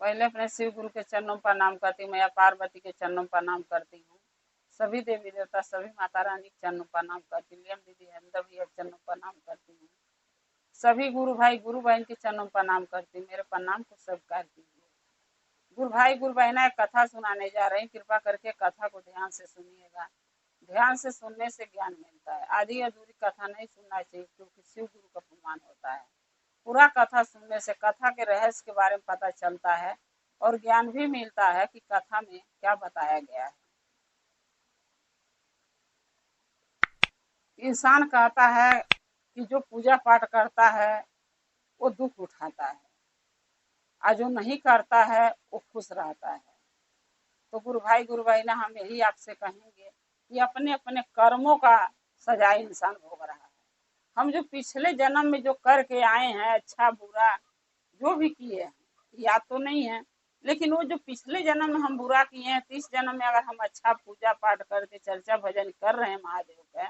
पहले अपने शिव गुरु के चरणों पर प्रणाम करती हूँ, मैया पार्वती के चरणों पर प्रणाम करती हूँ, सभी देवी देवता सभी माता रानी के चरणों पर प्रणाम करती हूँ, दीदी हंदा भी चरणों पर प्रणाम करती हूँ, सभी गुरु भाई गुरु बहन के चरणों पर प्रणाम करती हूँ। मेरे प्रणाम को स्वीकार कीजिए। गुरु भाई गुरु बहना एक कथा सुनाने जा रहे हैं, कृपा करके कथा को ध्यान से सुनिएगा। ध्यान से सुनने से ज्ञान मिलता है। आधी अधूरी कथा नहीं सुनना चाहिए, क्योंकि शिव गुरु का अपमान होता है। पूरा कथा सुनने से कथा के रहस्य के बारे में पता चलता है और ज्ञान भी मिलता है कि कथा में क्या बताया गया है। इंसान कहता है कि जो पूजा पाठ करता है वो दुख उठाता है, और जो नहीं करता है वो खुश रहता है। तो गुरु भाई गुरु बहना, हम यही आपसे कहेंगे कि अपने अपने कर्मों का सजा इंसान भोग रहा है। हम जो पिछले जन्म में जो करके आए हैं, अच्छा बुरा जो भी किए हैं, याद तो नहीं है, लेकिन वो जो पिछले जन्म में हम बुरा किए हैं, 30 जन्म में अगर हम अच्छा पूजा पाठ करके चर्चा भजन कर रहे हैं महादेव के,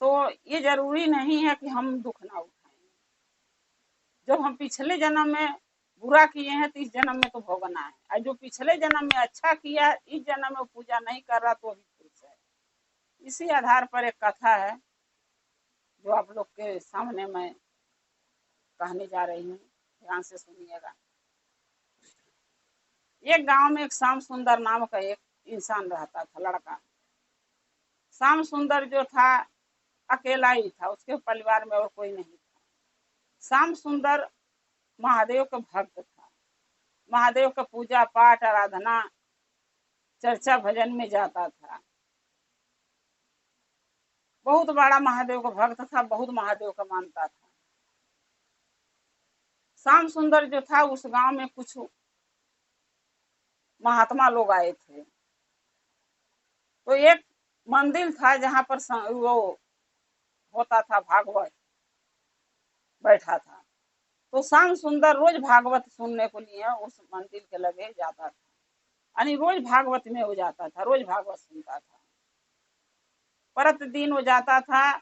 तो ये जरूरी नहीं है कि हम दुख ना उठाएंगे। जब हम पिछले जन्म में बुरा किए हैं तो इस जन्म में तो भोगना है, और जो पिछले जन्म में अच्छा किया है इस जन्म में पूजा नहीं कर रहा तो भी खुश है। इसी आधार पर एक कथा है जो आप लोग के सामने मैं कहने जा रही हूँ, ध्यान से सुनिएगा। एक गांव में एक श्याम सुंदर नाम का एक इंसान रहता था, लड़का। श्याम सुंदर जो था अकेला ही था, उसके परिवार में और कोई नहीं था। श्याम सुंदर महादेव का भक्त था, महादेव का पूजा पाठ आराधना चर्चा भजन में जाता था। बहुत बड़ा महादेव का भक्त था, बहुत महादेव का मानता था। श्याम सुंदर जो था, उस गांव में कुछ महात्मा लोग आए थे। तो एक मंदिर था जहां पर वो होता था, भागवत बैठा था। तो श्याम सुंदर रोज भागवत सुनने को लिए उस मंदिर के लगे जाता था, यानी रोज भागवत में हो जाता था, रोज भागवत सुनता था। प्रतिदिन वो जाता था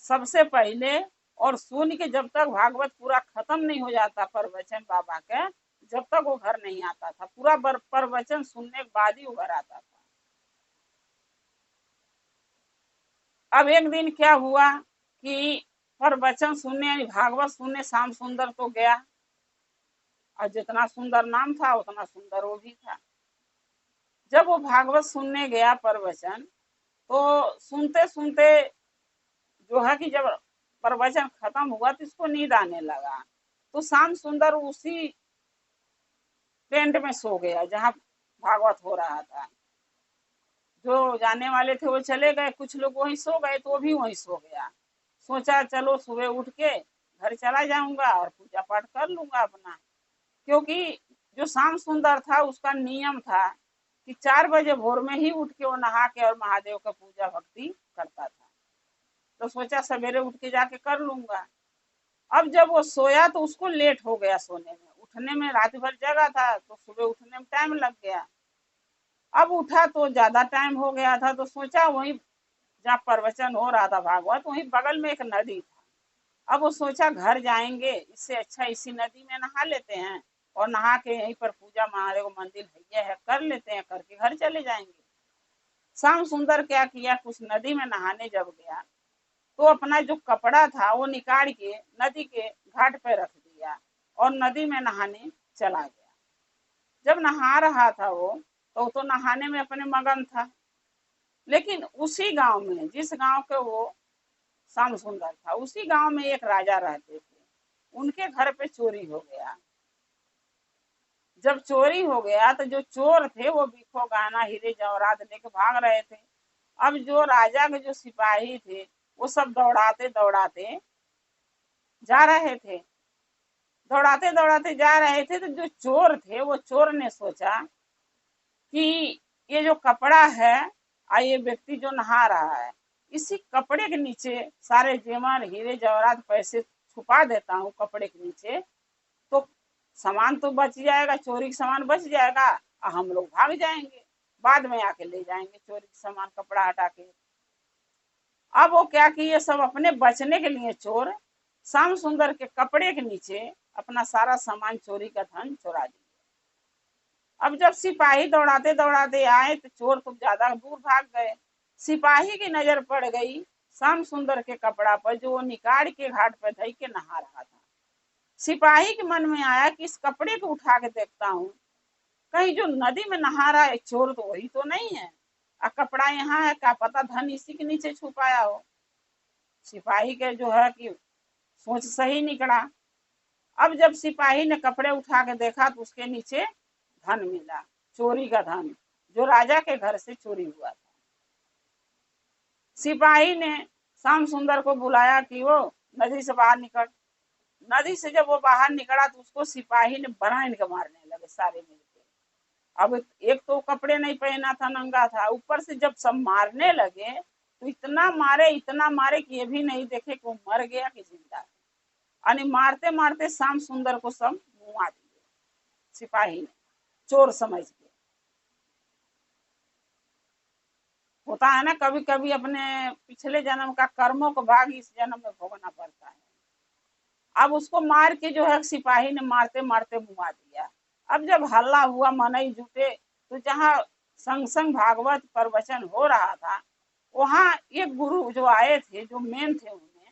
सबसे पहले, और सुन के जब तक भागवत पूरा खत्म नहीं हो जाता प्रवचन बाबा के, जब तक वो घर नहीं आता था। पूरा प्रवचन सुनने के बाद ही वो घर आता था। अब एक दिन क्या हुआ कि प्रवचन सुनने यानी भागवत सुनने श्याम सुंदर तो गया, और जितना सुंदर नाम था उतना सुंदर वो भी था। जब वो भागवत सुनने गया प्रवचन, तो सुनते सुनते जो है कि जब प्रवचन खत्म हुआ तो इसको नींद आने लगा। तो श्याम सुंदर उसी टेंट में सो गया जहां भागवत हो रहा था। जो जाने वाले थे वो चले गए, कुछ लोग वहीं सो गए, तो वो भी वहीं सो गया। सोचा चलो सुबह उठ के घर चला जाऊंगा और पूजा पाठ कर लूंगा अपना, क्योंकि जो श्याम सुंदर था उसका नियम था कि 4 बजे भोर में ही उठ के वो नहा के और महादेव का पूजा भक्ति करता था। तो सोचा सवेरे उठ के जाके कर लूंगा। अब जब वो सोया तो उसको लेट हो गया सोने में, उठने में रात भर जगा था तो सुबह उठने में टाइम लग गया। अब उठा तो ज्यादा टाइम हो गया था, तो सोचा वहीं जहाँ प्रवचन हो रहा था भागवत, वहीं बगल में एक नदी था। अब वो सोचा घर जाएंगे, इससे अच्छा इसी नदी में नहा लेते हैं, और नहा के यहीं पर पूजा महादेव मंदिर है कर लेते हैं, करके घर चले जाएंगे। श्याम सुंदर क्या किया, कुछ नदी में नहाने जब गया तो अपना जो कपड़ा था वो निकाल के नदी के घाट पे रख दिया और नदी में नहाने चला गया। जब नहा रहा था वो, तो नहाने में अपने मगन था। लेकिन उसी गांव में, जिस गांव के वो श्याम सुंदर था, उसी गांव में एक राजा रहते थे। उनके घर पे चोरी हो गया। जब चोरी हो गया तो जो चोर थे वो बिखो गहना हीरे जवाहरात लेके भाग रहे थे। अब जो राजा के जो सिपाही थे वो सब दौड़ाते दौड़ाते जा रहे थे, दौड़ाते दौड़ाते जा रहे थे। तो जो चोर थे वो चोर ने सोचा कि ये जो कपड़ा है, ये व्यक्ति जो नहा रहा है, इसी कपड़े के नीचे सारे जेवर हीरे जवाहरात पैसे छुपा देता हूँ कपड़े के नीचे, तो सामान तो बच जाएगा, चोरी का सामान बच जाएगा, और हम लोग भाग जाएंगे, बाद में आके ले जाएंगे चोरी का सामान, कपड़ा हटा के। अब वो क्या किए, सब अपने बचने के लिए चोर श्याम सुंदर के कपड़े के नीचे अपना सारा सामान चोरी का धन चुरा दिया। अब जब सिपाही दौड़ाते दौड़ाते आए तो चोर तो ज्यादा दूर भाग गए। सिपाही की नजर पड़ गई श्याम सुंदर के कपड़ा पर, जो वो निकाड़ के घाट पर धई के नहा रहा था। सिपाही के मन में आया कि इस कपड़े को उठा के देखता हूँ, कहीं जो नदी में नहा रहा है चोर तो वही तो नहीं है, और कपड़ा यहाँ है, क्या पता धन इसी के नीचे छुपाया हो। सिपाही के जो है कि सोच सही निकला। अब जब सिपाही ने कपड़े उठा के देखा तो उसके नीचे धन मिला, चोरी का धन, जो राजा के घर से चोरी हुआ था। सिपाही ने श्याम सुंदर को बुलाया कि वो नदी से बाहर निकल। नदी से जब वो बाहर निकला तो उसको सिपाही ने बनाइन के मारने लगे सारे मिलके। अब एक तो कपड़े नहीं पहना था, नंगा था, ऊपर से जब सब मारने लगे तो इतना मारे कि ये भी नहीं देखे कि वो मर गया कि जिंदा है। यानी मारते मारते श्याम सुंदर को सब मुआ दिए सिपाही ने, चोर समझ के। होता है ना कभी कभी अपने पिछले जन्म का कर्मों को भाग इस जन्म में भोगना पड़ता है। अब उसको मार के जो है सिपाही ने मारते मारते मुआ दिया। अब जब हल्ला हुआ, मनई जुटे, तो जहाँ संग संग भागवत प्रवचन हो रहा था, वहाँ एक गुरु जो आए थे, जो मेन थे उन्हें,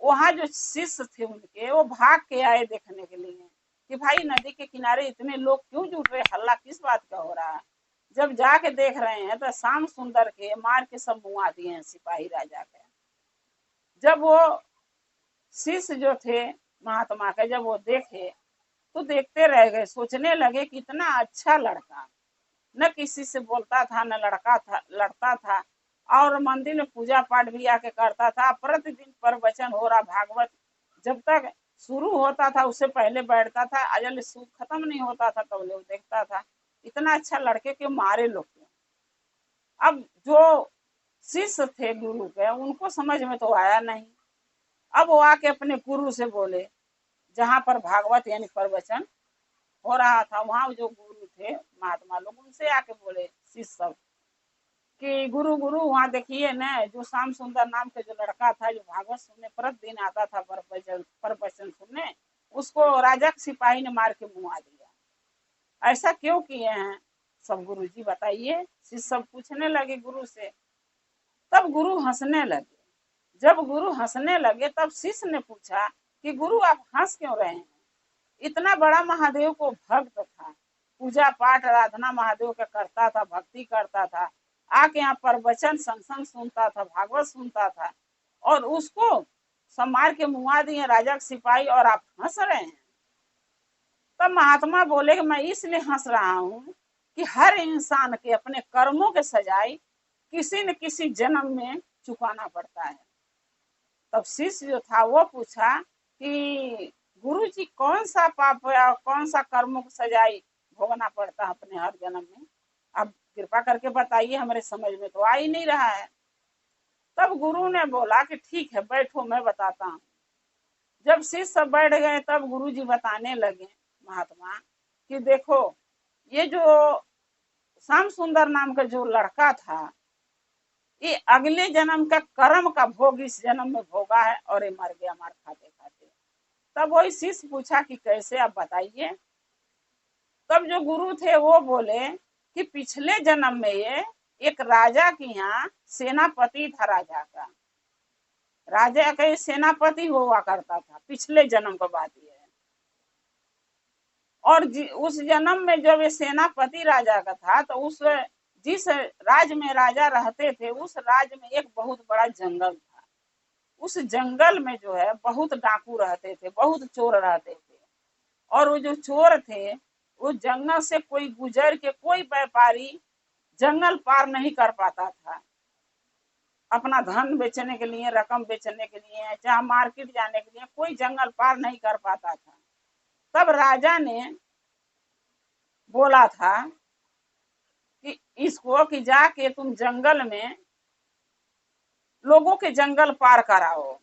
वहाँ जो शिष्य थे उनके, वो भाग के आए देखने के लिए कि भाई नदी के किनारे इतने लोग क्यों जुट रहे, हल्ला किस बात का हो रहा है। जब जाके देख रहे हैं तो श्याम सुंदर के मार के सब मुआ दिए हैं सिपाही राजा के। जब वो शिष्य जो थे महात्मा के, जब वो देखे तो देखते रह गए, सोचने लगे कि इतना अच्छा लड़का, न किसी से बोलता था, न लड़ता था, और मंदिर में पूजा पाठ भी आके करता था। प्रतिदिन प्रवचन हो रहा भागवत, जब तक शुरू होता था उससे पहले बैठता था, अजल खत्म नहीं होता था तब लोग देखता था। इतना अच्छा लड़के के मारे लोग। अब जो शिष्य थे गुरु के, उनको समझ में तो आया नहीं। अब वो आके अपने गुरु से बोले, जहाँ पर भागवत यानी प्रवचन हो रहा था, वहां जो गुरु थे महात्मा लोग, उनसे आके बोले शिष्य सब कि गुरु गुरु वहाँ देखिए न, जो श्याम सुंदर नाम का जो लड़का था, जो भागवत सुनने प्रतिदिन आता था प्रवचन सुनने, उसको राजा के सिपाही ने मार के मुआ दिया। ऐसा क्यों किए हैं सब गुरु जी बताइए। शिष्य सब पूछने लगे गुरु से। तब गुरु हंसने लगे। जब गुरु हंसने लगे तब शिष्य ने पूछा कि गुरु आप हंस क्यों रहे हैं। इतना बड़ा महादेव को भक्त था, पूजा पाठ आराधना महादेव का करता था, भक्ति करता था, आके यहाँ प्रवचन संग सुनता था, भागवत सुनता था, और उसको संमार के मुआ दिए राजा के सिपाही, और आप हंस रहे हैं। तब महात्मा बोले कि मैं इसलिए हंस रहा हूँ कि हर इंसान के अपने कर्मों के सजाई किसी न किसी जन्म में चुकाना पड़ता है। तब शिष्य जो था वो पूछा कि गुरु जी कौन सा पाप या कौन सा कर्मों को सजाई भोगना पड़ता है अपने हर जन्म में, आप कृपा करके बताइए, हमारे समझ में तो आ ही नहीं रहा है। तब गुरु ने बोला कि ठीक है बैठो मैं बताता हूँ। जब शिष्य सब बैठ गए तब गुरु जी बताने लगे महात्मा कि देखो, ये जो श्याम सुंदर नाम का जो लड़का था, ये अगले जन्म का कर्म का भोग इस जन्म में भोगा है, और ये मर गया मार खाते खाते। तब वही शिष्य पूछा कि कैसे, आप बताइए। तब जो गुरु थे वो बोले कि पिछले जन्म में ये एक राजा के यहाँ सेनापति था, राजा का सेनापति हुआ करता था, पिछले जन्म का बात ये है। और उस जन्म में जब ये सेनापति राजा का था, तो उस जिस राज्य में राजा रहते थे, उस राज्य में एक बहुत बड़ा जंगल था। उस जंगल में जो है बहुत डाकू रहते थे, बहुत चोर रहते थे, और वो जो चोर थे, वो जंगल से कोई गुजर के, कोई व्यापारी जंगल पार नहीं कर पाता था अपना धन बेचने के लिए, रकम बेचने के लिए, चाहे मार्केट जाने के लिए, कोई जंगल पार नहीं कर पाता था। तब राजा ने बोला था कि इसको कि जाके तुम जंगल में लोगों के जंगल पार कराओ,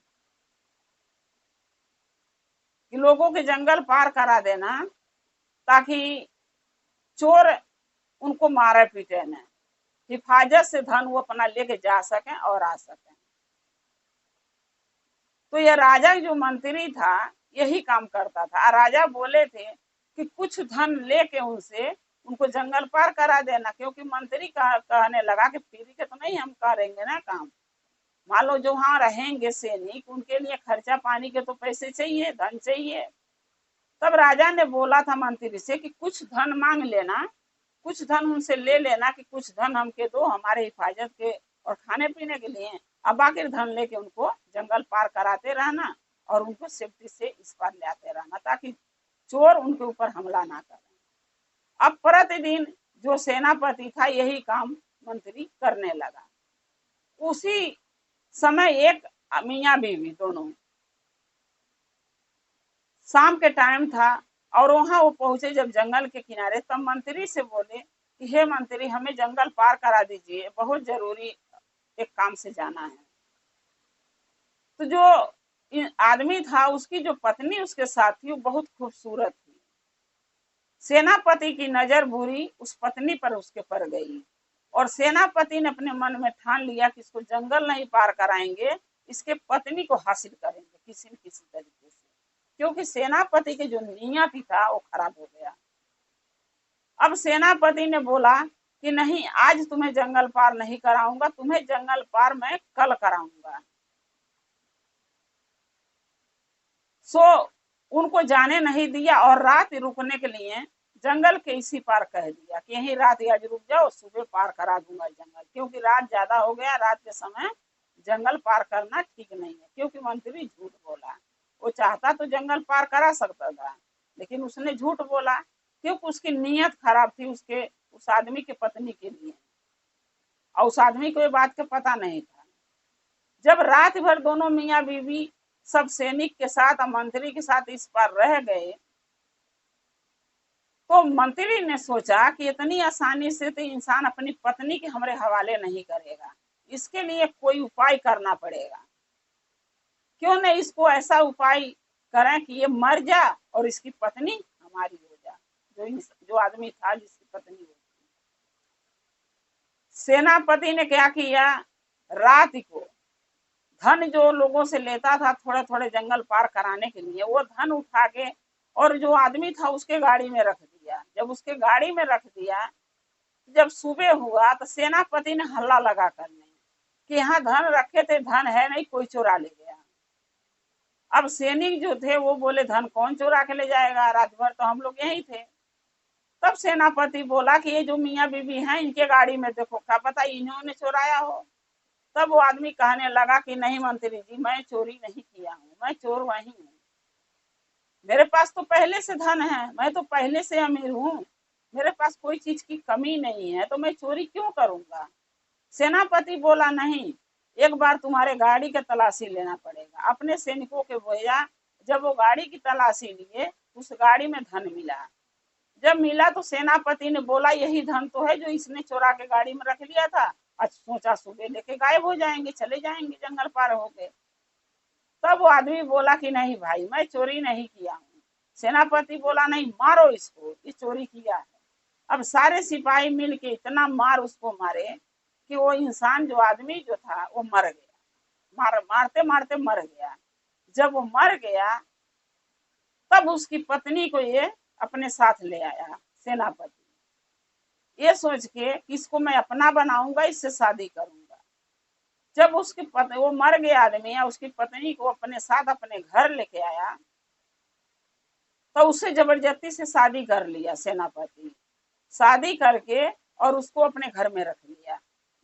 कि लोगों के जंगल पार करा देना, ताकि चोर उनको मारे पीटे न, हिफाजत से धन वो अपना लेके जा सकें और आ सकें। तो यह राजा जो मंत्री था यही काम करता था। राजा बोले थे कि कुछ धन लेके उनसे उनको जंगल पार करा देना, क्योंकि मंत्री कहने लगा कि फ्री के तो नहीं हम करेंगे ना काम। मान लो जो वहां रहेंगे सैनिक, उनके लिए खर्चा पानी के तो पैसे चाहिए, धन चाहिए। तब राजा ने बोला था मंत्री से कि कुछ धन मांग लेना, कुछ धन उनसे ले लेना कि कुछ धन हमके दो हमारे हिफाजत के और खाने पीने के लिए, अब बाकी धन लेके उनको जंगल पार कराते रहना और उनको सेफ्टी से इस पार ले आते रहना, ताकि चोर उनके ऊपर हमला ना करें। अब प्रतिदिन जो सेनापति था यही काम मंत्री करने लगा। उसी समय एक मियाँ बीवी दोनों, शाम के टाइम था और वहां वो पहुंचे जब जंगल के किनारे, तब मंत्री से बोले कि हे मंत्री, हमें जंगल पार करा दीजिए, बहुत जरूरी एक काम से जाना है। तो जो आदमी था उसकी जो पत्नी उसके साथ थी वो बहुत खूबसूरत थी। सेनापति की नजर बुरी उस पत्नी पर उसके पड़ गई और सेनापति ने अपने मन में ठान लिया कि इसको जंगल नहीं पार कराएंगे, इसके पत्नी को हासिल करेंगे किसी न किसी तरीके से, क्योंकि सेनापति की जो नियत था वो खराब हो गया। अब सेनापति ने बोला कि नहीं, आज तुम्हें जंगल पार नहीं कराऊंगा, तुम्हें जंगल पार मैं कल कराऊंगा। सो उनको जाने नहीं दिया और रात रुकने के लिए जंगल के इसी पार कह दिया कि यही रात आज रुक जाओ, सुबह पार करा दूंगा जंगल, क्योंकि रात ज्यादा हो गया, रात के समय जंगल पार करना ठीक नहीं है। क्योंकि मंत्री झूठ बोला, वो चाहता तो जंगल पार करा सकता था, लेकिन उसने झूठ बोला क्योंकि उसकी नीयत खराब थी उसके उस आदमी के पत्नी के लिए, और उस आदमी को ये बात का पता नहीं था। जब रात भर दोनों मियाँ बीवी सब सैनिक के साथ और मंत्री के साथ इस पार रह गए, तो मंत्री ने सोचा कि इतनी आसानी से तो इंसान अपनी पत्नी के हमारे हवाले नहीं करेगा, इसके लिए कोई उपाय करना पड़ेगा। क्यों नहीं इसको ऐसा उपाय करें कि ये मर जा और इसकी पत्नी हमारी हो जा, जो आदमी था जिसकी पत्नी हो। सेनापति ने क्या किया, रात को धन जो लोगों से लेता था थोड़े थोड़े जंगल पार कराने के लिए, वो धन उठा के और जो आदमी था उसके गाड़ी में रख दिया। जब उसके गाड़ी में रख दिया, जब सुबह हुआ तो सेनापति ने हल्ला लगा करने कि यहाँ धन रखे थे, धन है नहीं, कोई चुरा ले गया। अब सैनिक जो थे वो बोले धन कौन चुरा के ले जाएगा, रात भर तो हम लोग यहीं थे। तब सेनापति बोला कि ये जो मियाँ बीबी हैं इनके गाड़ी में देखो, क्या पता इन्होंने चुराया हो। तब वो आदमी कहने लगा कि नहीं मंत्री जी, मैं चोरी नहीं किया हूँ, मैं चोर वही हूँ, मेरे पास तो पहले से धन है, मैं तो पहले से अमीर हूँ, मेरे पास कोई चीज की कमी नहीं है, तो मैं चोरी क्यों करूंगा। सेनापति बोला नहीं, एक बार तुम्हारे गाड़ी की तलाशी लेना पड़ेगा। अपने सैनिकों के भेजा, जब वो गाड़ी की तलाशी लिए उस गाड़ी में धन मिला। जब मिला तो सेनापति ने बोला यही धन तो है जो इसने चोरा के गाड़ी में रख लिया था। अच्छा, सोचा सुबह लेके गायब हो जाएंगे, चले जाएंगे जंगल पार होके। तब वो आदमी बोला कि नहीं भाई, मैं चोरी नहीं किया हूँ। सेनापति बोला नहीं, मारो इसको, ये चोरी किया है। अब सारे सिपाही मिल के इतना मार उसको मारे कि वो इंसान जो आदमी जो था वो मर गया, मारते मारते मर गया। जब वो मर गया तब उसकी पत्नी को ये अपने साथ ले आया सेनापति, ये सोच के इसको मैं अपना बनाऊंगा, इससे शादी करूंगा। जब उसकी पत्नी, वो मर गया आदमी या उसकी पत्नी को अपने साथ अपने घर लेके आया, तो उससे जबरदस्ती से शादी कर लिया सेनापति। शादी करके और उसको अपने घर में रख लिया।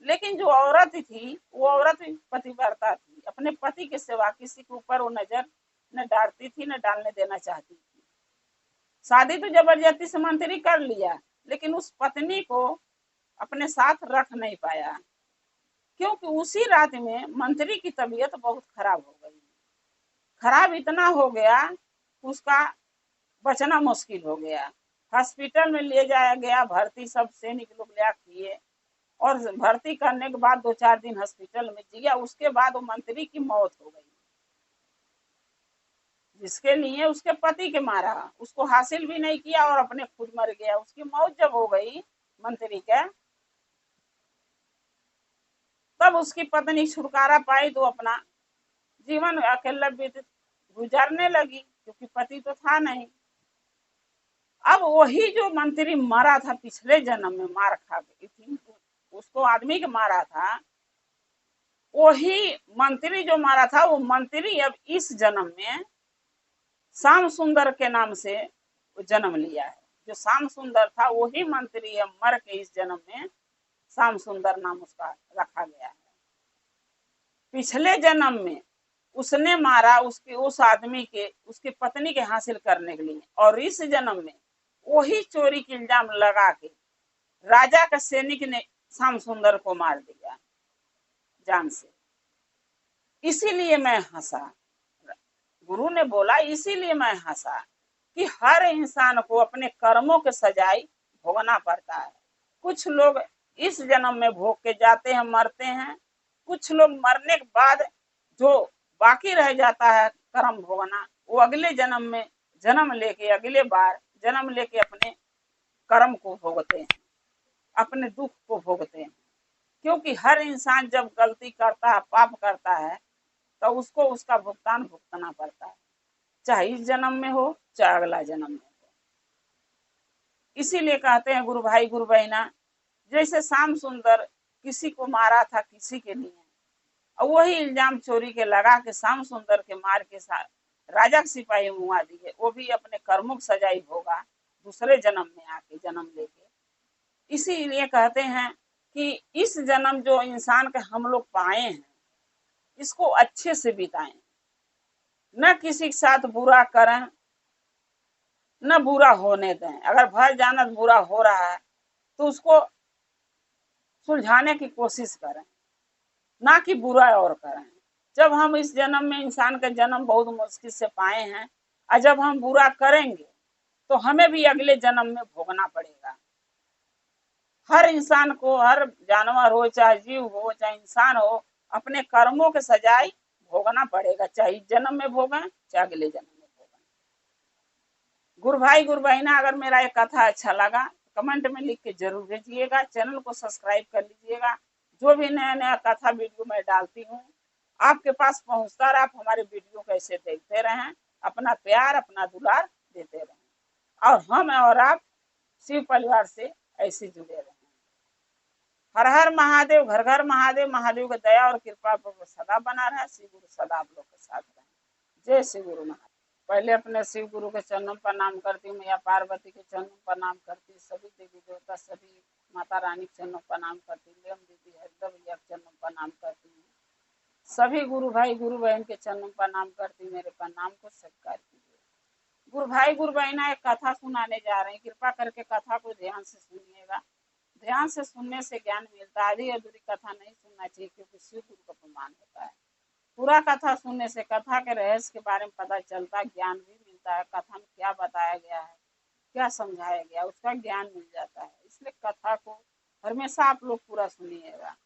लेकिन जो औरत थी वो औरत पतिव्रता थी, अपने पति के सिवा किसी के ऊपर वो नजर न डालती थी न डालने देना चाहती थी। शादी तो जबरदस्ती से मंत्री कर लिया, लेकिन उस पत्नी को अपने साथ रख नहीं पाया, क्योंकि उसी रात में मंत्री की तबीयत बहुत खराब हो गई। खराब इतना हो गया उसका बचना मुश्किल हो गया। हॉस्पिटल में ले जाया गया, भर्ती सब सैनिक लोग ले किए और भर्ती करने के बाद 2-4 दिन हॉस्पिटल में जिया। उसके बाद वो मंत्री की मौत हो गई, जिसके लिए उसके पति के मारा, उसको हासिल भी नहीं किया और अपने खुद मर गया। उसकी मौत जब हो गई मंत्री के, तब उसकी पत्नी छुटकारा पाई तो अपना जीवन अकेला गुजारने लगी, क्योंकि पति तो था नहीं। अब वही जो मंत्री मारा था पिछले जन्म में, मार खा गई थी, उसको आदमी के मारा था, वही मंत्री जो मारा था वो मंत्री अब इस जन्म में श्याम सुंदर के नाम से जन्म लिया है। जो श्याम सुंदर था वही मंत्री है, मर के इस जन्म में श्याम सुंदर नाम उसका रखा गया है। पिछले जन्म में उसने मारा उसके उस आदमी के, उसकी पत्नी के हासिल करने के लिए, और इस जन्म में वही चोरी की इल्जाम लगा के राजा का सैनिक ने श्याम सुंदर को मार दिया जान से। इसीलिए मैं हंसा, गुरु ने बोला इसीलिए मैं हंसा कि हर इंसान को अपने कर्मों के सजाई भोगना पड़ता है। कुछ लोग इस जन्म में भोग के जाते हैं, मरते हैं। कुछ लोग मरने के बाद जो बाकी रह जाता है कर्म भोगना, वो अगले जन्म में जन्म लेके अगले बार जन्म लेके अपने कर्म को भोगते हैं, अपने दुख को भोगते हैं। क्योंकि हर इंसान जब गलती करता है, पाप करता है, तो उसको उसका भुगतान भुगतना पड़ता है, चाहे इस जन्म में हो चाहे अगला जन्म में हो। इसीलिए कहते हैं गुरु भाई गुरु बहना, जैसे श्याम सुंदर किसी को मारा था किसी के लिए, और वही इल्जाम चोरी के लगा के श्याम सुंदर के मार के साथ राजा के सिपाही मुआ दिए, वो भी अपने कर्मों की सजाई भोगा दूसरे जन्म में आके जन्म लेके। इसीलिए कहते हैं कि इस जन्म जो इंसान के हम लोग पाए हैं, इसको अच्छे से बिताएं, न किसी के साथ बुरा करें, न बुरा होने दें। अगर भर जाना बुरा हो रहा है तो उसको सुलझाने की कोशिश करें, ना कि बुरा और करें। जब हम इस जन्म में, इंसान का जन्म बहुत मुश्किल से पाए हैं, और जब हम बुरा करेंगे तो हमें भी अगले जन्म में भोगना पड़ेगा। हर इंसान को, हर जानवर हो चाहे जीव हो चाहे इंसान हो, अपने कर्मों के सजाई भोगना पड़ेगा, चाहे इस जन्म में भोगें चाहे अगले जन्म में भोगें। गुरु भाई गुरु बहना, अगर मेरा ये कथा अच्छा लगा कमेंट में लिख के जरूर भेजिएगा, चैनल को सब्सक्राइब कर लीजिएगा। जो भी नया नया कथा वीडियो मैं डालती हूँ आपके पास पहुंचता रहे, आप हमारे वीडियो को ऐसे देखते रहें, अपना प्यार अपना दुलार देते रहें, और हम और आप शिव परिवार से ऐसे जुड़े रहें। हर हर महादेव, घर घर महादेव। महादेव की दया और कृपा पर सदा बना रहे। शिव गुरु सदा आप लोग के साथ रहे। जय श्री गुरु महादेव। पहले अपने शिव गुरु के चरणों पर नाम करती हूँ, मैया पार्वती के चरणों पर नाम करती, सभी देवी देवता, सभी माता रानी के चरणों पर नाम करती, लेम दीदी हरिद्र भैया के चरणों पर नाम करती हूँ, सभी गुरु भाई गुरु बहन के चरणों पर नाम करती, मेरे प्रणाम को स्वीकार कीजिए। गुरु भाई गुरु बहना, एक कथा सुनाने जा रहे हैं, कृपा करके कथा को ध्यान से सुनिएगा। ध्यान से सुनने से ज्ञान मिलता है, आधी अधूरी कथा नहीं सुनना चाहिए, क्योंकि शिव गुरु का अपमान होता है। पूरा कथा सुनने से कथा के रहस्य के बारे में पता चलता है, ज्ञान भी मिलता है, कथा में क्या बताया गया है, क्या समझाया गया, उसका ज्ञान मिल जाता है। इसलिए कथा को हमेशा आप लोग पूरा सुनिएगा।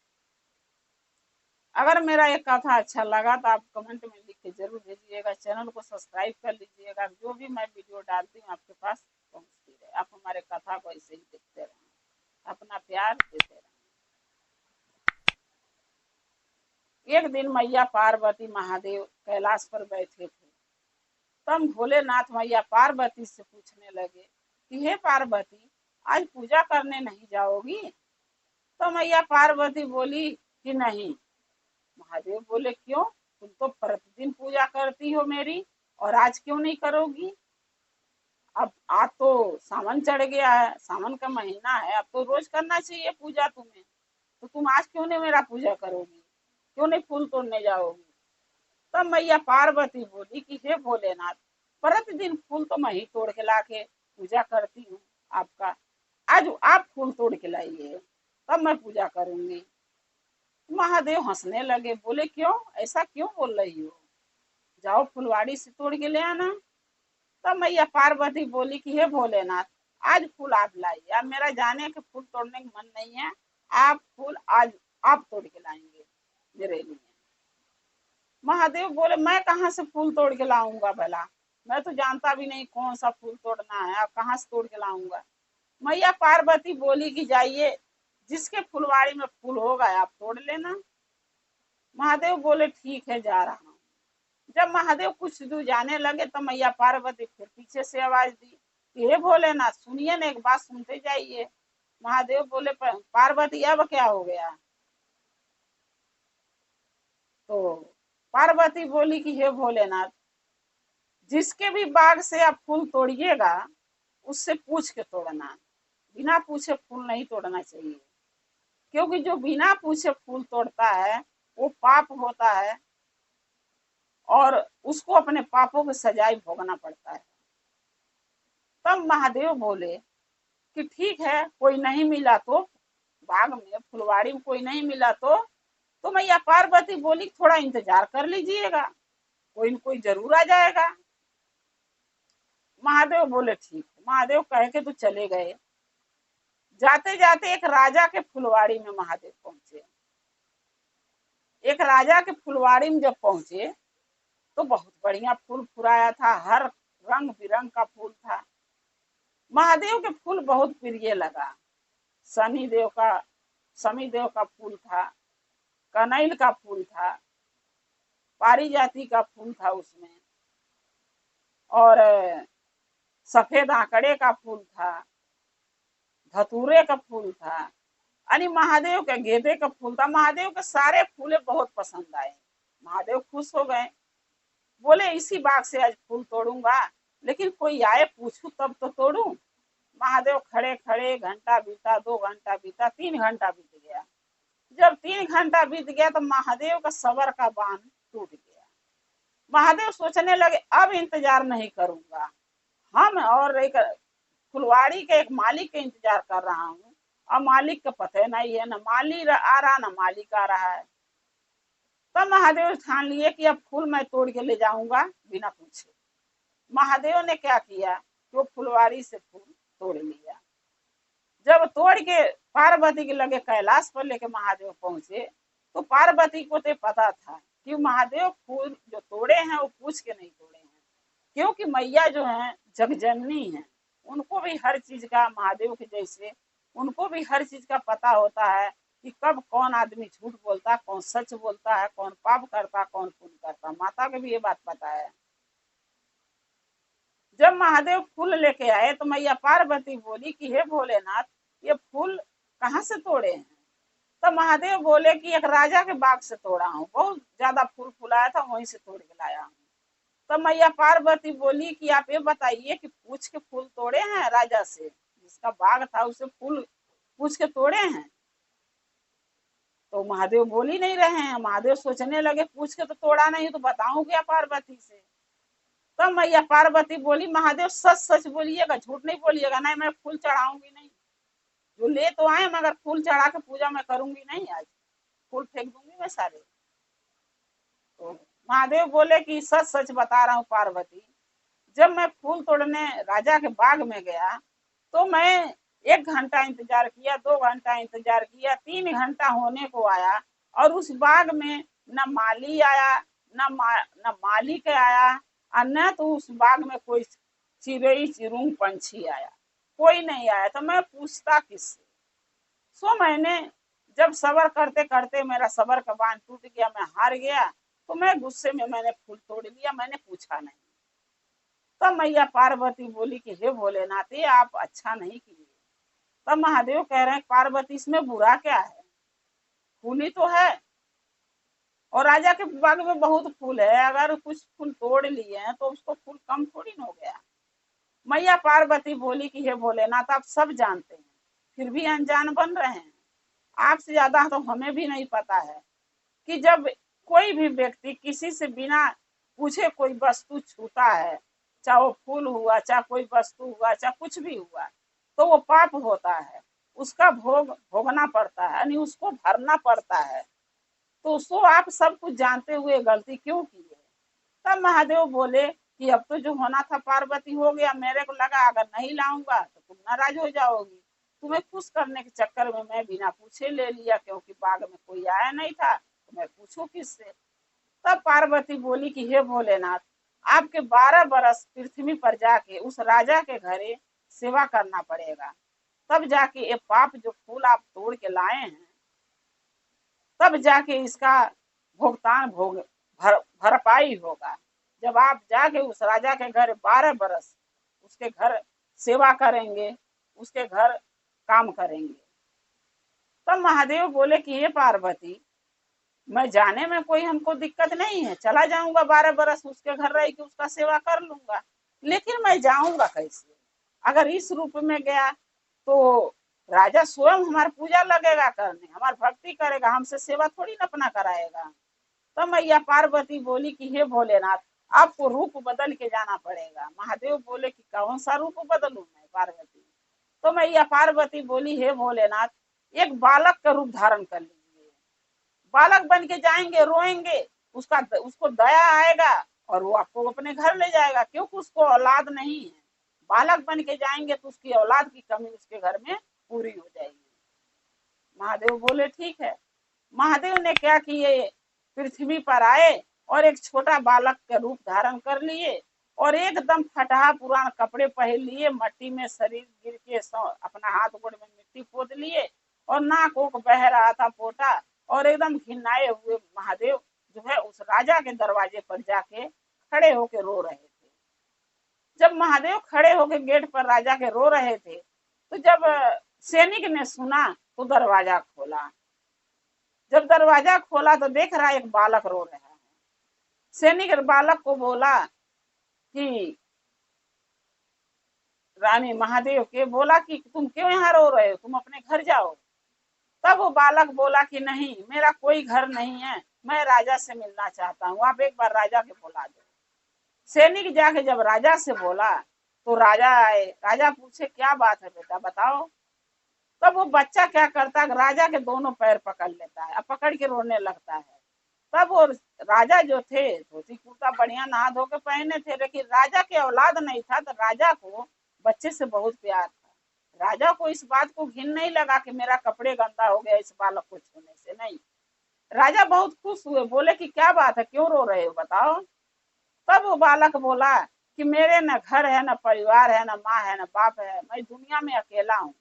अगर मेरा ये कथा अच्छा लगा तो आप कमेंट में लिख के जरूर भेजिएगा, चैनल को सब्सक्राइब कर लीजिएगा। जो भी मैं वीडियो डालती हूँ आपके पास पहुँचती रहे। आप हमारे कथा को ऐसे ही देखते रहें, अपना प्यार देते रहें। एक दिन मैया पार्वती महादेव कैलाश पर बैठे थे। तब भोलेनाथ मैया पार्वती से पूछने लगे कि हे पार्वती, आज पूजा करने नहीं जाओगी? तो मैया पार्वती बोली कि नहीं। महादेव बोले क्यों? तुम तो प्रतिदिन पूजा करती हो मेरी, और आज क्यों नहीं करोगी? अब आज तो सावन चढ़ गया है, सावन का महीना है, अब तो रोज करना चाहिए पूजा तुम्हें, तो तुम आज क्यों नहीं मेरा पूजा करोगी, क्यों नहीं फूल तोड़ने जाओगी? तब मैया पार्वती बोली कि हे भोलेनाथ, प्रतिदिन फूल तो मैं ही तोड़ के लाके पूजा करती हूँ आपका, आज आप फूल तोड़ के लाइए तब मैं पूजा करूंगी। महादेव हंसने लगे, बोले क्यों, ऐसा क्यों बोल रही हो, जाओ फुलवाड़ी से तोड़ के ले आना। तब मैया पार्वती बोली कि हे भोलेनाथ, आज फूल आप लाइए, अब मेरा जाने के फूल तोड़ने का मन नहीं है, आप फूल आज आप तोड़ के लाएंगे मेरे लिए। महादेव बोले मैं कहाँ से फूल तोड़ के लाऊंगा भला, मैं तो जानता भी नहीं कौन सा फूल तोड़ना है, आप कहाँ से तोड़ के लाऊंगा? मैया पार्वती बोली कि जाइए, जिसके फुलवाड़ी में फूल होगा आप तोड़ लेना। महादेव बोले ठीक है, जा रहा हूँ। जब महादेव कुछ दूर जाने लगे तो मैया पार्वती फिर पीछे से आवाज दी कि हे भोलेनाथ सुनिए ना, एक बात सुनते जाइए। महादेव बोले पार्वती अब क्या हो गया? तो पार्वती बोली कि हे भोलेनाथ, जिसके भी बाग से आप फूल तोड़िएगा उससे पूछ के तोड़ना, बिना पूछे फूल नहीं तोड़ना चाहिए। क्योंकि जो बिना पूछे फूल तोड़ता है वो पाप होता है और उसको अपने पापों की सजाई भोगना पड़ता है। तब महादेव बोले कि ठीक है, कोई नहीं मिला तो, बाग में फुलवाड़ी में कोई नहीं मिला तो मैया पार्वती बोली थोड़ा इंतजार कर लीजिएगा, कोई न कोई जरूर आ जाएगा। महादेव बोले ठीक है। महादेव कह के तो चले गए। जाते जाते एक राजा के फुलवाड़ी में महादेव पहुंचे। एक राजा के फुलवाड़ी में जब पहुंचे तो बहुत बढ़िया फूल फुराया था, हर रंग बिरंग का फूल था। महादेव के फूल बहुत प्रिय लगा। शनिदेव का फूल था, कनैल का फूल था, पारिजाति का फूल था उसमें, और सफेद आंकड़े का फूल था, धतूरे का फूल था, यानी महादेव के गेंदे का फूल था। महादेव के सारे फूले बहुत पसंद आए। महादेव खुश हो गए, बोले इसी बाग से आज फूल तोड़ूंगा, लेकिन कोई आए पूछूं तब तो तोड़ूं। महादेव खड़े खड़े घंटा बीता, 2 घंटा बीता, 3 घंटा बीत गया। जब 3 घंटा बीत गया तो महादेव का सबर का बांध टूट गया। महादेव सोचने लगे अब इंतजार नहीं करूंगा, हम और एक फुलवाड़ी के एक मालिक के इंतजार कर रहा हूँ, और मालिक का पता नहीं है, न माली आ रहा न मालिक आ रहा है। तब महादेव ठान लिए कि अब फूल मैं तोड़ के ले जाऊंगा बिना पूछे। महादेव ने क्या किया, तो फुलवाड़ी से फूल तोड़ लिया। जब तोड़ के पार्वती के लगे कैलाश पर लेके महादेव पहुंचे तो पार्वती को तो पता था कि महादेव फूल जो तोड़े हैं वो पूछ के नहीं तोड़े हैं, क्योंकि मैया जो है जगजननी है, उनको भी हर चीज का, महादेव के जैसे उनको भी हर चीज का पता होता है कि कब कौन आदमी झूठ बोलता, कौन सच बोलता है, कौन पाप करता, कौन पुण्य करता। माता को भी ये बात पता है। जब महादेव फूल लेके आए तो मैया पार्वती बोली कि हे भोलेनाथ, ये फूल कहाँ से तोड़े हैं? तो महादेव बोले कि एक राजा के बाग से तोड़ा हूँ, बहुत ज्यादा फूल फुलाया था, वहीं से तोड़ के लाया हूँ। तो मैया पार्वती बोली कि आप ये बताइए कि पूछ के फूल तोड़े हैं राजा से, जिसका बाग था उसे फूल पूछ के तोड़े हैं? तो महादेव बोल ही नहीं रहे हैं। महादेव सोचने लगे पूछ के तो तोड़ा नहीं तो बताऊं क्या पार्वती से। तब मैया पार्वती बोली महादेव सच सच बोलिएगा, झूठ नहीं बोलिएगा। नहीं, मैं फूल चढ़ाऊंगी नहीं, जो ले तो आए मगर फूल चढ़ा के पूजा मैं करूंगी नहीं, आज फूल फेंक दूंगी मैं सारे। तो महादेव बोले कि सच सच बता रहा हूँ पार्वती, जब मैं फूल तोड़ने राजा के बाग में गया तो मैं 1 घंटा इंतजार किया, 2 घंटा इंतजार किया, 3 घंटा होने को आया और उस बाग में न माली आया, न मालिक आया, और न तो उस बाग में कोई चिड़ई चिरूंग पंछी आया, कोई नहीं आया। तो मैं पूछता किससे? सो मैंने जब सबर करते करते मेरा सबर का बांध टूट गया, मैं हार गया, तो मैं गुस्से में मैंने फूल तोड़ लिया, मैंने पूछा नहीं। तब मैया पार्वती बोली कि हे भोलेनाथ, ये आप अच्छा नहीं किए। तब महादेव कह रहे हैं पार्वती इसमें बुरा क्या है, फूल ही तो है, और राजा के बाग में बहुत फूल है, अगर कुछ फूल तोड़ लिए हैं तो उसको फूल कम थोड़ी न हो गया। मैया पार्वती बोली कि हे भोलेनाथ, आप सब जानते हैं फिर भी अनजान बन रहे हैं। आपसे ज्यादा तो हमें भी नहीं पता है कि जब कोई भी व्यक्ति किसी से बिना पूछे कोई वस्तु छूता है, चाहे वो फूल हुआ, चाहे कोई वस्तु हुआ, चाहे कुछ भी हुआ, तो वो पाप होता है, उसका भोग भोगना पड़ता है, यानी उसको भरना पड़ता है। तो उसको आप सब कुछ जानते हुए गलती क्यों की है? तब महादेव बोले कि अब तो जो होना था पार्वती हो गया, मेरे को लगा अगर नहीं लाऊंगा तो तुम नाराज हो जाओगी, तुम्हें खुश करने के चक्कर में मैं बिना पूछे ले लिया, क्योंकि बाग में कोई आया नहीं था तो मैं पूछूं किससे। तब पार्वती बोली कि हे भोलेनाथ, आपके 12 बरस पृथ्वी पर जाके उस राजा के घरे सेवा करना पड़ेगा, तब जाके ये पाप जो फूल आप तोड़ के लाए हैं, तब जाके इसका भुगतान भरपाई होगा। जब आप जाके उस राजा के घर 12 बरस उसके घर सेवा करेंगे, उसके घर काम करेंगे। तब महादेव बोले कि हे पार्वती, मैं जाने में कोई हमको दिक्कत नहीं है, चला जाऊंगा 12 बरस उसके घर रह के उसका सेवा कर लूंगा, लेकिन मैं जाऊंगा कैसे? अगर इस रूप में गया तो राजा स्वयं हमारी पूजा लगेगा करने, हमारी भक्ति करेगा, हमसे सेवा थोड़ी न अपना कराएगा। तब मैया पार्वती बोली कि हे भोलेनाथ, आपको रूप बदल के जाना पड़ेगा। महादेव बोले कि कौन सा रूप बदलूं मैं पार्वती? तो मैया पार्वती बोली हे भोलेनाथ, एक बालक का रूप धारण कर लीजिए, बालक बन के जाएंगे, रोएंगे, उसको दया आएगा और वो आपको अपने घर ले जाएगा, क्योंकि उसको औलाद नहीं है। बालक बन के जाएंगे तो उसकी औलाद की कमी उसके घर में पूरी हो जाएगी। महादेव बोले ठीक है। महादेव ने क्या किए, पृथ्वी पर आए और एक छोटा बालक का रूप धारण कर लिए और एकदम फटा पुरान कपड़े पहन लिए, मट्टी में शरीर गिर के अपना हाथ गोड़ में मिट्टी पोत लिए और नाक ओक बह रहा था पोटा, और एकदम घिनाए हुए महादेव जो है उस राजा के दरवाजे पर जाके खड़े होके रो रहे थे। जब महादेव खड़े होके गेट पर राजा के रो रहे थे, तो जब सैनिक ने सुना तो दरवाजा खोला। जब दरवाजा खोला तो देख रहा एक बालक रो रहा है। सैनिक बालक को बोला कि रानी महादेव के बोला कि तुम क्यों यहाँ रो रहे हो, तुम अपने घर जाओ। तब वो बालक बोला कि नहीं, मेरा कोई घर नहीं है, मैं राजा से मिलना चाहता हूँ, आप एक बार राजा के बुला दो। सैनिक जाके जब राजा से बोला तो राजा आए। राजा पूछे क्या बात है बेटा, बताओ। तब वो बच्चा क्या करता है, राजा के दोनों पैर पकड़ लेता है और पकड़ के रोने लगता है। तब वो राजा जो थे धोती कुर्ता बढ़िया नहा धो के पहने थे, लेकिन राजा के औलाद नहीं था, तो राजा को बच्चे से बहुत प्यार था। राजा को इस बात को घिन नहीं लगा कि मेरा कपड़े गंदा हो गया इस बालक को छूने से, नहीं। राजा बहुत खुश हुए, बोले कि क्या बात है, क्यों रो रहे हो, बताओ। तब वो बालक बोला कि मेरे न घर है, न परिवार है, न माँ है, न बाप है, मैं दुनिया में अकेला हूँ,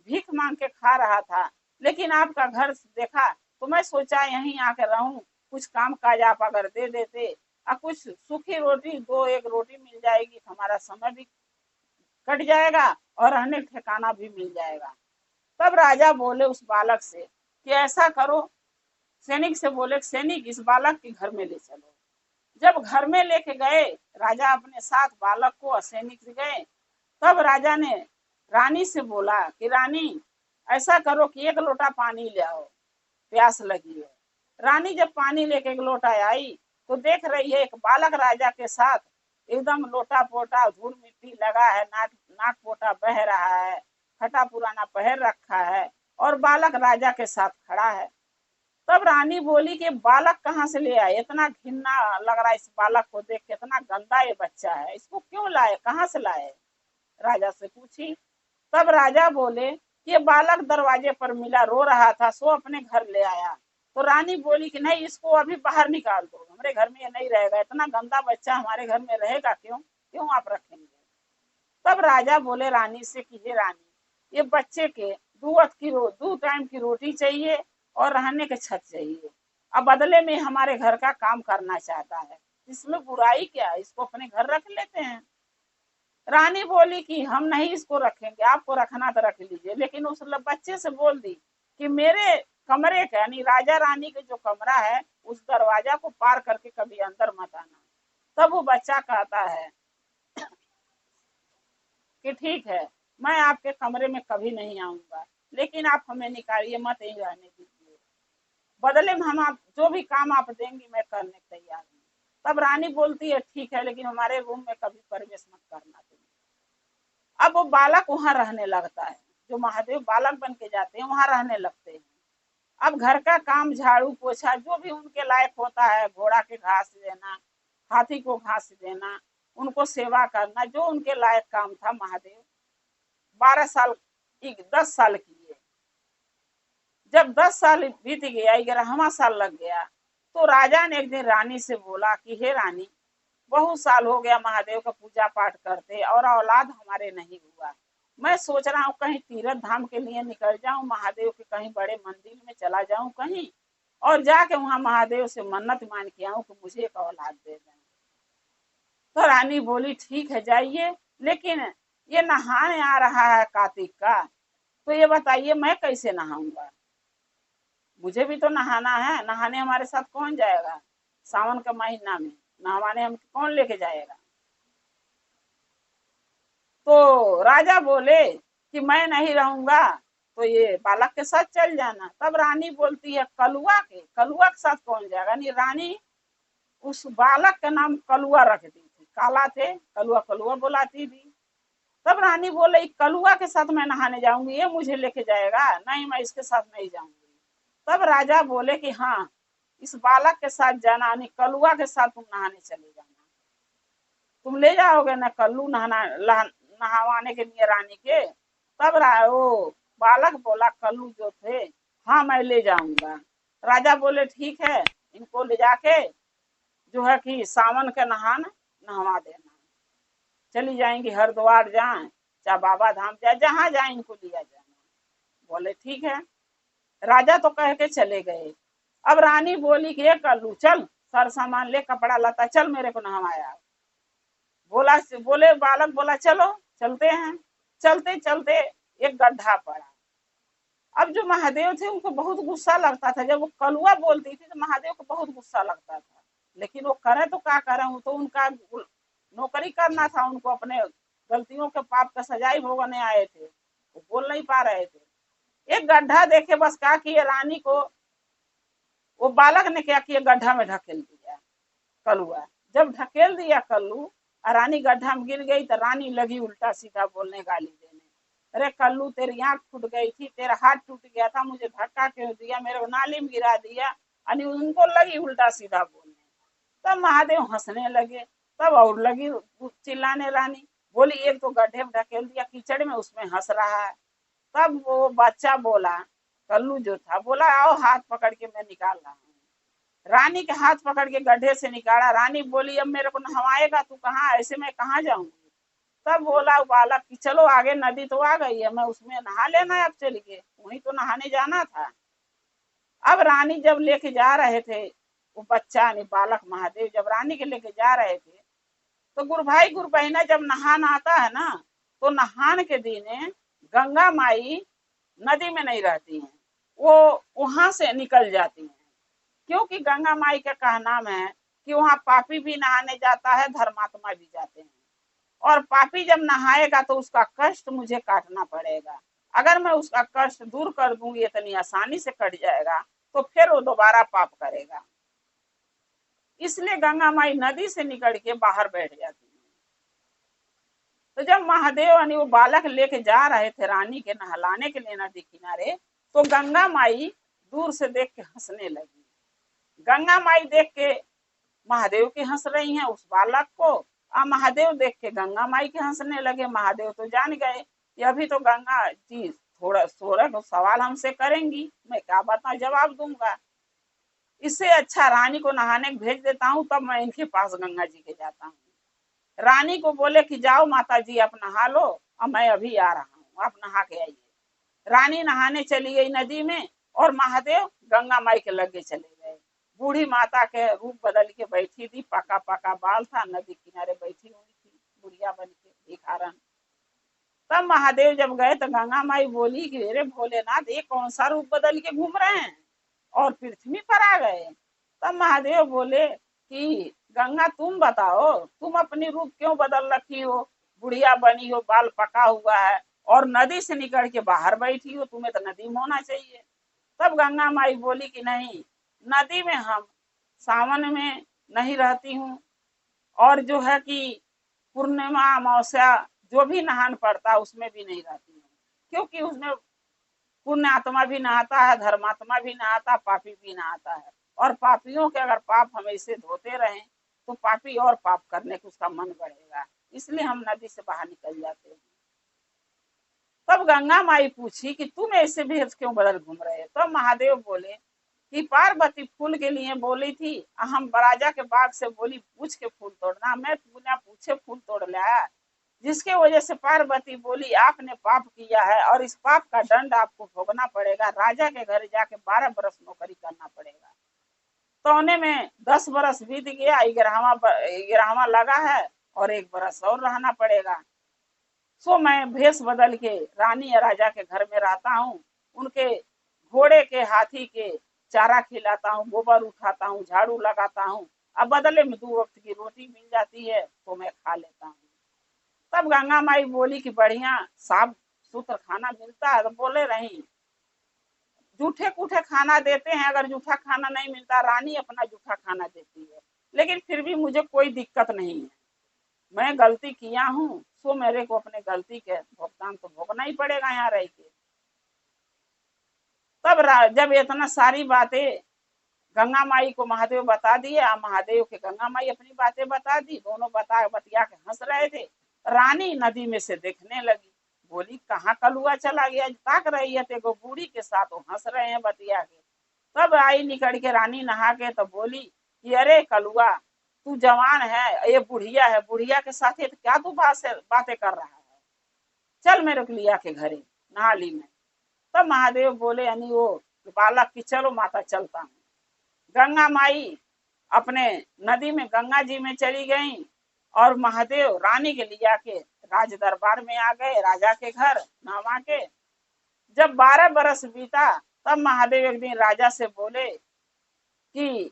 भीख मांग के खा रहा था, लेकिन आपका घर देखा तो मैं सोचा यहीं आके रहूं, कुछ काम काज आप अगर दे देते और कुछ सूखी रोटी, दो एक रोटी मिल जाएगी तो हमारा समय भी कट जाएगा और रहने ठिकाना भी मिल जाएगा। तब राजा बोले उस बालक से कि ऐसा करो, सैनिक से बोले सैनिक इस बालक के घर में ले चलो। जब घर में लेके गए राजा अपने साथ बालक को, सैनिक से गए, तब राजा ने रानी से बोला कि रानी ऐसा करो कि एक लोटा पानी ले आओ, प्यास लगी है। रानी जब पानी लेके एक लोटा आई तो देख रही है एक बालक राजा के साथ एकदम लोटा पोटा धूल मिट्टी लगा है, नाक पोटा बह रहा है, फटा पुराना पहन रखा है और बालक राजा के साथ खड़ा है। तब रानी बोली कि बालक कहाँ से ले आए, इतना घिनना लग रहा है इस बालक को देख के, इतना गंदा ये बच्चा है, इसको क्यों लाए, कहाँ से लाए, राजा से पूछी। तब राजा बोले ये बालक दरवाजे पर मिला, रो रहा था, सो अपने घर ले आया। तो रानी बोली कि नहीं, इसको अभी बाहर निकाल दो, हमारे घर में ये नहीं रहेगा, इतना गंदा बच्चा हमारे घर में रहेगा क्यों, क्यों आप रखेंगे। तब राजा बोले रानी से कि हे रानी, ये बच्चे के दो टाइम की रोटी चाहिए और रहने के छत चाहिए, अब बदले में हमारे घर का काम करना चाहता है, इसमें बुराई क्या है, इसको अपने घर रख लेते हैं। रानी बोली कि हम नहीं इसको रखेंगे, आपको रखना तो रख लीजिए, लेकिन उस बच्चे से बोल दी कि मेरे कमरे का यानी राजा रानी के जो कमरा है उस दरवाजा को पार करके कभी अंदर मत आना। तब वो बच्चा कहता है कि ठीक है, मैं आपके कमरे में कभी नहीं आऊंगा, लेकिन आप हमें निकालिए मत, यहीं रहने दीजिए, बदले में हम आप जो भी काम आप देंगी मैं करने तैयार हूँ। तब रानी बोलती है ठीक है, लेकिन हमारे रूम में कभी प्रवेश मत करना तुम। अब वो बालक वहां रहने लगता है, जो महादेव बालक बन के जाते हैं वहां रहने लगते हैं। अब घर का काम झाड़ू पोछा जो भी उनके लायक होता है, घोड़ा के घास देना, हाथी को घास देना, उनको सेवा करना, जो उनके लायक काम था, महादेव 12 साल 10 साल किए। जब 10 साल बीत गया, 11वां साल लग गया, तो राजा ने एक दिन रानी से बोला कि हे रानी, बहुत साल हो गया महादेव का पूजा पाठ करते और औलाद हमारे नहीं हुआ, मैं सोच रहा हूँ कहीं तीर्थ धाम के लिए निकल जाऊं, महादेव के कहीं बड़े मंदिर में चला जाऊं कहीं, और जाके वहां महादेव से मन्नत मान के आऊं कि मुझे एक औलाद दे दें। तो रानी बोली ठीक है जाइए, लेकिन ये नहाने आ रहा है कार्तिक का, तो ये बताइए मैं कैसे नहाऊंगा? मुझे भी तो नहाना है। नहाने हमारे साथ कौन जाएगा? सावन का महीना में नहवाने हम कौन लेके जाएगा? तो राजा बोले कि मैं नहीं रहूंगा, तो ये बालक के साथ चल जाना। तब रानी बोलती है कलुआ के साथ कौन जाएगा? नहीं, रानी उस बालक का नाम कलुआ रख दी थी, काला थे, कलुआ कलुआ बुलाती थी। तब रानी बोले कलुआ के साथ मैं नहाने जाऊंगी, ये मुझे लेके जाएगा? नहीं, मैं इसके साथ नहीं जाऊंगी। तब राजा बोले कि हाँ, इस बालक के साथ जाना, यानी कलुआ के साथ तुम नहाने चले जाना। तुम ले जाओगे ना कल्लू नहवाने के लिए रानी के? तब वो बालक बोला कल्लू जो थे, हाँ मैं ले जाऊंगा। राजा बोले ठीक है, इनको ले जाके जो है कि सावन का नहवा देना। चली जाएंगी, हरिद्वार जाए चाहे बाबा धाम जाए, जहां जाए इनको लिया जाना। बोले ठीक है। राजा तो कह के चले गए। अब रानी बोली कि ये कल्लू चल, सर सामान ले, कपड़ा लता, चल मेरे को नहवाया। बोले बालक बोला चलो चलते हैं। चलते चलते एक गड्ढा पड़ा। अब जो महादेव थे उनको बहुत गुस्सा लगता था, जब वो कलुआ बोलती थी तो महादेव को बहुत गुस्सा लगता था। लेकिन वो करे तो क्या करे, वो तो उनका नौकरी करना था, उनको अपने गलतियों के पाप का सजाई भोगने आए थे, वो बोल नहीं पा रहे थे। एक गड्ढा देखे बस क्या किए, रानी को वो बालक ने क्या किया, गड्ढा में ढकेल दिया कलुआ। जब ढकेल दिया कल्लू और रानी गड्ढा में गिर गई, तो रानी लगी उल्टा सीधा बोलने, गाली देने। अरे कल्लू, तेरी आंख फूट गई थी, तेरा हाथ टूट गया था, मुझे धक्का क्यों दिया, मेरे को नाली में गिरा दिया। यानी उनको लगी उल्टा सीधा बोलने। तब महादेव हंसने लगे। तब और लगी चिल्लाने रानी। बोली एक तो गड्ढे में ढकेल दिया कीचड़ में, उसमें हंस रहा है। तब वो बच्चा बोला, कल्लू जो था बोला आओ हाथ पकड़ के मैं निकाल रहा हूँ। रानी के हाथ पकड़ के गड्ढे से निकाला। रानी बोली अब मेरे को नहवाएगा तू? कहाँ, ऐसे मैं कहाँ जाऊंगी? तब बोला बालक कि चलो आगे नदी तो आ गई है, मैं उसमें नहा लेना है, अब चल के वहीं तो नहाने जाना था। अब रानी जब लेके जा रहे थे, वो बच्चा यानी बालक महादेव जब रानी के लेके जा रहे थे, तो गुरु भाई गुरु बहना जब नहान आता है ना, तो नहान के दिन गंगा माई नदी में नहीं रहती हैं, वो वहां से निकल जाती हैं। क्योंकि गंगा माई का कहना है कि वहां पापी भी नहाने जाता है, धर्मात्मा भी जाते हैं। और पापी जब नहाएगा तो उसका कष्ट मुझे काटना पड़ेगा। अगर मैं उसका कष्ट दूर कर दूंगी, इतनी आसानी से कट जाएगा, तो फिर वो दोबारा पाप करेगा। इसलिए गंगा माई नदी से निकल के बाहर बैठ जाती है। तो जब महादेव यानी वो बालक लेके जा रहे थे रानी के नहलाने के लिए नदी किनारे, तो गंगा माई दूर से देख के हंसने लगी। गंगा माई देख के महादेव की हंस रही हैं उस बालक को, और महादेव देख के गंगा माई के हंसने लगे। महादेव तो जान गए कि अभी तो गंगा जी थोड़ा थोड़ा तो सवाल हमसे करेंगी, मैं क्या बता जवाब दूंगा। इससे अच्छा रानी को नहाने भेज देता हूँ, तब मैं इनके पास गंगा जी के जाता हूँ। रानी को बोले कि जाओ माता जी आप नहा लो, और मैं अभी आ रहा हूँ, आप नहा के आइए। रानी नहाने चली गई नदी में, और महादेव गंगा माई के लगे चले गए। बूढ़ी माता के रूप बदल के बैठी थी, पका पका बाल था, नदी किनारे बैठी हुई थी बुढ़िया बन के भिखारन। तब महादेव जब गए तो गंगा माई बोली कि अरे भोलेनाथ, ये कौन सा रूप बदल के घूम रहे हैं और पृथ्वी पर आ गए? तब महादेव बोले कि गंगा तुम बताओ, तुम अपनी रूप क्यों बदल रखी हो, बुढ़िया बनी हो, बाल पका हुआ है, और नदी से निकल के बाहर बैठी हो, तुम्हें तो नदी में होना चाहिए। तब गंगा माई बोली कि नहीं, नदी में हम सावन में नहीं रहती हूँ, और जो है कि पूर्णिमा अमावस्या जो भी नहान पड़ता उसमें भी नहीं रहती हूँ। क्योंकि उसमें पुण्य आत्मा भी नहाता है, धर्मात्मा भी नहाता, पापी भी नहाता है। और पापियों के अगर पाप हमेशा धोते रहें, तो पापी और पाप करने को उसका मन बढ़ेगा। इसलिए हम नदी से बाहर निकल जाते हैं। तब गंगा माई पूछी कि तुम ऐसे भेष क्यों बदल घूम रहे हो? तब महादेव बोले कि पार्वती फूल के लिए बोली थी, हम राजा के बाग से बोली पूछ के फूल तोड़ना, मैं बिना पूछे फूल तोड़ लाया, जिसके वजह से पार्वती बोली आपने पाप किया है, और इस पाप का दंड आपको भोगना पड़ेगा, राजा के घर जाके 12 बरस नौकरी करना पड़ेगा। तोने में 10 बरस बीत गया, 11वां लगा है, और 1 बरस और रहना पड़ेगा। सो मैं भेष बदल के रानी या राजा के घर में रहता हूँ, उनके घोड़े के हाथी के चारा खिलाता हूँ, गोबर उठाता हूँ, झाड़ू लगाता हूँ। अब बदले में 2 वक्त की रोटी मिल जाती है तो मैं खा लेता हूँ। तब गंगा माई बोली कि बढ़िया साफ सुथरा खाना मिलता है। तो बोले नहीं, जूठे कूठे खाना देते हैं, अगर जूठा खाना नहीं मिलता रानी अपना जूठा खाना देती है, लेकिन फिर भी मुझे कोई दिक्कत नहीं है। मैं गलती किया हूँ सो मेरे को अपने गलती के भुगतान तो भोगना ही पड़ेगा यहाँ रह के। तब जब इतना सारी बातें गंगा माई को महादेव बता दिए, महादेव के गंगा माई अपनी बातें बता दी, दोनों बतिया के हंस रहे थे। रानी नदी में से देखने लगी, बोली कहाँ कलुआ चला गया, ताक रही है तेको बूढ़ी के साथ, वो हंस रहे हैं बतिया के। तब आई निकल के रानी नहा के, तो बोली कि अरे कलुआ तू जवान है, ये बुढ़िया है, बुढ़िया के साथ तो क्या तू बातें कर रहा है, चल मेरे को लिया के घरे नहा ली मैं। तब महादेव बोले यानी वो बालक की चलो माता चलता हूँ। गंगा माई अपने नदी में गंगा जी में चली गई और महादेव रानी के लिया के राज दरबार में आ गए, राजा के घर नहवा के। जब 12 बरस बीता तब महादेव एक दिन राजा से बोले कि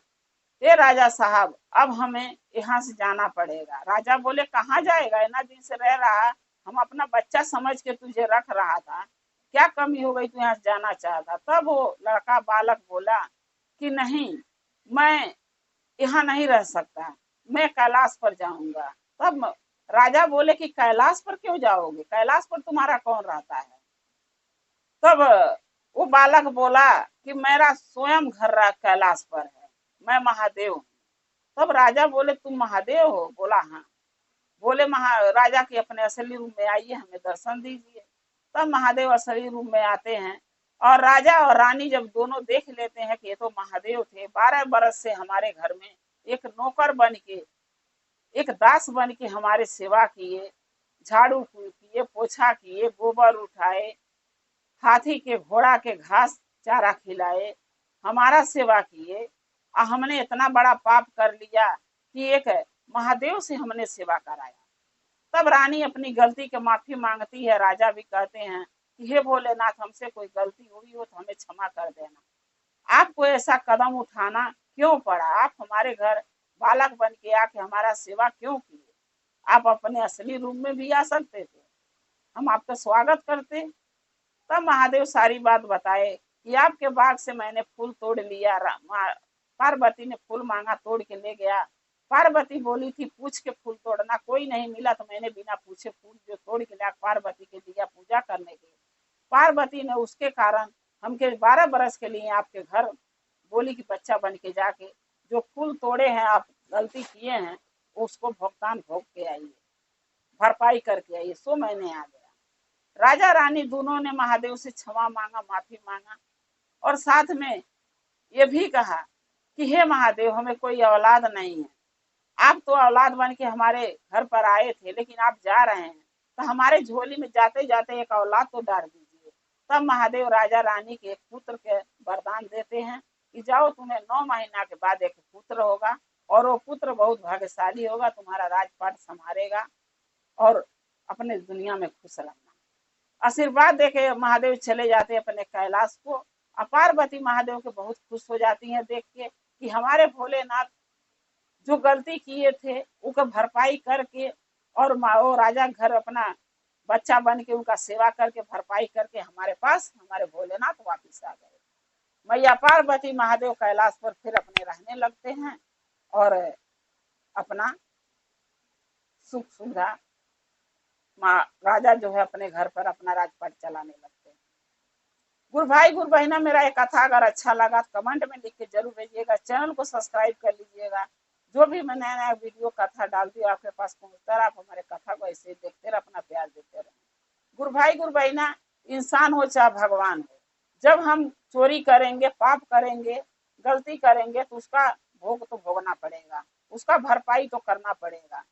ये राजा साहब अब हमें यहाँ से जाना पड़ेगा। राजा बोले कहाँ जाएगा, इतना दिन से रह रहा, हम अपना बच्चा समझ के तुझे रख रहा था, क्या कमी हो गई तू यहाँ से जाना चाहता। तब वो लड़का बालक बोला कि नहीं, मैं यहाँ नहीं रह सकता, मैं कैलाश पर जाऊंगा। तब राजा बोले कि कैलाश पर क्यों जाओगे, कैलाश पर तुम्हारा कौन रहता है। तब वो बालक बोला कि मेरा स्वयं घर कैलाश पर है, मैं महादेव हूँ। तब राजा बोले तुम महादेव हो, बोला हाँ। बोले राजा के अपने असली रूप में आइए, हमें दर्शन दीजिए। तब महादेव असली रूप में आते हैं और राजा और रानी जब दोनों देख लेते हैं कि ये तो महादेव थे, 12 बरस से हमारे घर में एक नौकर बन के, एक दास बन के हमारे सेवा किए, झाड़ू किए, पोछा किए, गोबर उठाए, हाथी के घोड़ा के घास चारा खिलाए, हमारा सेवा किए, और हमने इतना बड़ा पाप कर लिया कि एक महादेव से हमने सेवा कराया। तब रानी अपनी गलती के माफी मांगती है, राजा भी कहते हैं कि हे भोलेनाथ हमसे कोई गलती हुई हो तो हमें क्षमा कर देना, आपको ऐसा कदम उठाना क्यों पड़ा, आप हमारे घर बालक बन के आके हमारा सेवा क्यों किए, आप अपने असली रूप में भी आ सकते थे, हम आपका स्वागत करते। तब महादेव सारी बात बताए कि आपके बाग से मैंने फूल तोड़ लिया, पार्वती ने फूल मांगा, तोड़ के ले गया। पार्वती बोली थी पूछ के फूल तोड़ना, कोई नहीं मिला तो मैंने बिना पूछे फूल जो तोड़ के लाया पार्वती के दिया पूजा करने के। पार्वती ने उसके कारण हमके 12 बरस के लिए आपके घर बोली कि बच्चा बन के जाके जो फूल तोड़े हैं, आप गलती किए हैं, उसको भुगतान भोग के आइए, भरपाई करके आइए। सो मैंने आ गया। राजा रानी दोनों ने महादेव से क्षमा मांगा, माफी मांगा, और साथ में ये भी कहा कि हे महादेव हमें कोई औलाद नहीं है, आप तो औलाद बन के हमारे घर पर आए थे, लेकिन आप जा रहे हैं तो हमारे झोली में जाते जाते एक औलाद तो डाल दीजिए। तब महादेव राजा रानी के एक पुत्र के वरदान देते हैं कि जाओ तुम्हें 9 महीना के बाद एक पुत्र होगा, और वो पुत्र बहुत भाग्यशाली होगा, तुम्हारा राजपाट संभालेगा और अपने दुनिया में खुश रहना। आशीर्वाद देके महादेव चले जाते अपने कैलाश को। पार्वती महादेव के बहुत खुश हो जाती हैं देख के कि हमारे भोलेनाथ जो गलती किए थे उसका भरपाई करके, और वो राजा घर अपना बच्चा बन के उनका सेवा करके भरपाई करके हमारे पास हमारे भोलेनाथ वापिस आ गए। मैया पार्वती महादेव कैलाश पर फिर अपने रहने लगते हैं और अपना सुख सुविधा राजा जो है अपने घर पर अपना राजपाट चलाने लगते हैं। गुरु भाई गुरु बहना, मेरा ये कथा अगर अच्छा लगा तो कमेंट में लिख के जरूर भेजिएगा, चैनल को सब्सक्राइब कर लीजिएगा। जो भी मैं नया नया वीडियो कथा डालती हूँ आपके पास पहुंचता रहा, आप हमारे कथा को ऐसे देखते रहे, अपना प्यार देते रहे। गुरु भाई गुरु बहना, इंसान हो चाहे भगवान हो, जब हम चोरी करेंगे, पाप करेंगे, गलती करेंगे तो उसका भोग तो भोगना पड़ेगा, उसका भरपाई तो करना पड़ेगा।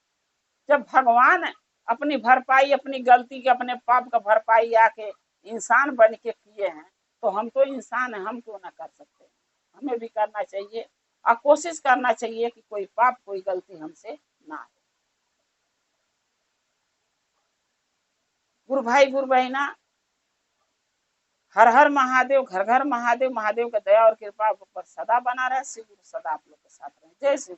जब भगवान अपनी भरपाई, अपनी गलती के, अपने पाप का भरपाई आके इंसान बन के किए हैं, तो हम तो इंसान हैं, हम क्यों ना कर सकते हैं। हमें भी करना चाहिए और कोशिश करना चाहिए कि कोई पाप कोई गलती हमसे ना आए। गुरु भाई गुरु बहना, हर हर महादेव, घर घर महादेव। महादेव का दया और कृपा आप लोग पर सदा बना रहे। शिव गुरु सदा आप लोग के साथ रहे। जय शिव।